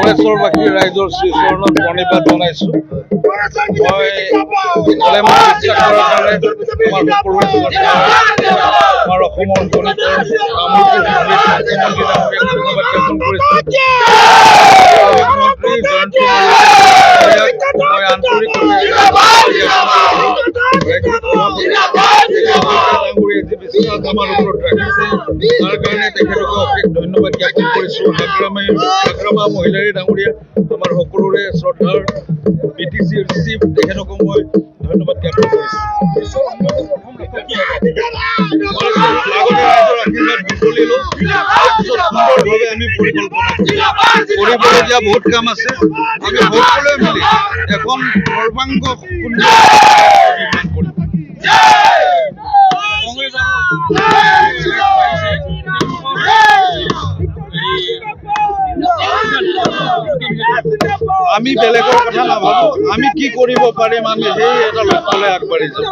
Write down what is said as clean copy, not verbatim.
পৰেশৰবাসী ৰাইজৰ শ্ৰীচৰণত প্ৰণিপাত জনাইছো। মই বিশ্বাস কৰাৰ কাৰণে আমাৰ সকলোৰে আমাৰ অসমৰ ধনীত মুখ্যমন্ত্ৰী ধন্যবাদ জ্ঞাপন কৰিছো। মুখ্যমন্ত্ৰী জয়ন্ত মই আন্তৰিকভাৱে বিশ্বাস আমাৰ ওপৰত ৰাখিছে, তাৰ কাৰণে তেখেতক অশেষ ধন্যবাদ জ্ঞাপন কৰিছো। হাগ্ৰামা মহিলাৰী ডাঙৰীয়া আমাৰ সকলোৰে শ্ৰদ্ধাৰ BTC চিফ, তেখেতকো মই ধন্যবাদ জ্ঞাপন কৰিছো। সুন্দৰভাৱে আমি পৰিকল্পনা কৰিবলগীয়া বহুত কাম আছে। আমি সকলোৱে মিলি এখন সৰ্বাংগ সুন্দৰ নিৰ্মাণ কৰিম। আমি বেলেগৰ কথা নাভাবো, আমি কি কৰিব পাৰিম, আমি সেই এটা লক্ষ্যলৈ আগবাঢ়ি যাম।